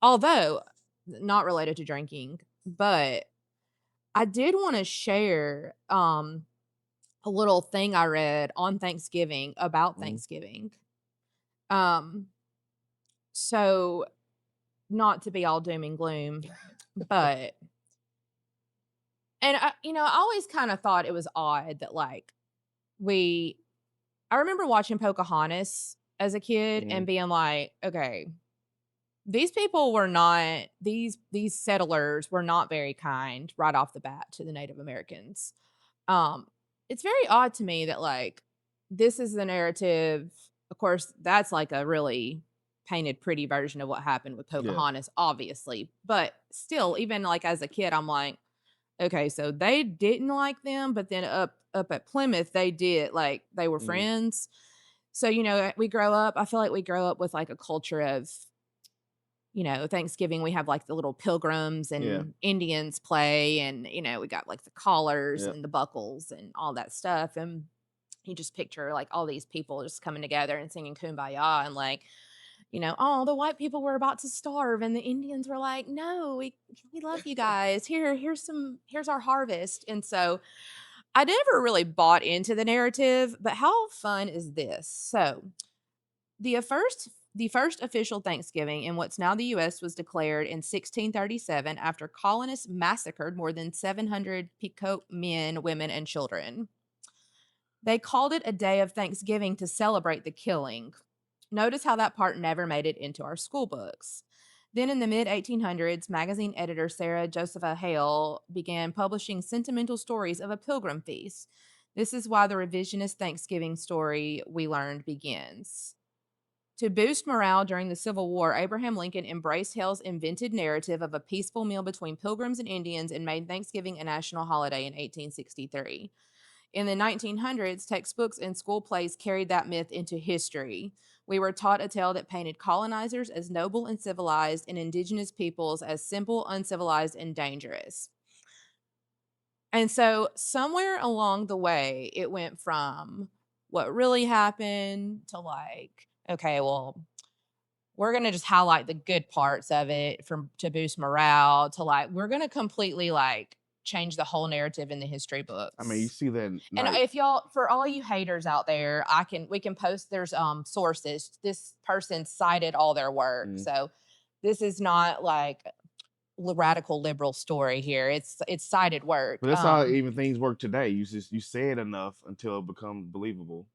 although not related to drinking, but I did want to share a little thing I read on Thanksgiving about Mm. Thanksgiving. Um so not to be all doom and gloom, but and I always kind of thought it was odd that like we I remember watching Pocahontas as a kid and Mhm. being like, okay, these people were not these settlers were not very kind right off the bat to the Native Americans. Um, it's very odd to me that, like, this is the narrative. Of course, that's, like, a really painted pretty version of what happened with Yeah. Pocahontas, obviously, but still, even, like, as a kid, I'm like, "Okay, so they didn't like them, but then up at Plymouth, they did, like, they were Mhm. friends." So, we grow up I feel like we grow up with, like, a culture of Thanksgiving, we have, like, the little pilgrims Yeah. and Indians play and, we got, like, the collars Yeah. and the buckles and all that stuff, and you just picture, like, all these people just coming together and singing Kumbaya and, like, "Oh, the white people were about to starve," and the Indians were like, "No, we love you guys. Here's our harvest," and so, I never really bought into the narrative, but how fun is this? So the first official Thanksgiving in what's now the US was declared in 1637 after colonists massacred more than 700 Pequot men, women, and children. They called it a day of Thanksgiving to celebrate the killing. Notice how that part never made it into our school books. Then in the mid 1800s, magazine editor Sarah Josepha Hale began publishing sentimental stories of a pilgrim feast. This is why the revisionist Thanksgiving story we learned begins. To boost morale during the Civil War, Abraham Lincoln embraced Hale's invented narrative of a peaceful meal between pilgrims and Indians and made Thanksgiving a national holiday in 1863. In the 1900s, textbooks and school plays carried that myth into history. We were taught a tale that painted colonizers as noble and civilized and indigenous peoples as simple, uncivilized, and dangerous. And so, somewhere along the way, it went from what really happened to like, okay, well, we're gonna just highlight the good parts of it from to boost morale to like we're gonna completely like change the whole narrative in the history I mean, you books. see that And night. if y'all for all you haters out there, we can post there's sources. This person cited all their work. Mm. So this is not like radical liberal story here. It's cited work. But that's how even things work today. You say it enough until it becomes believable.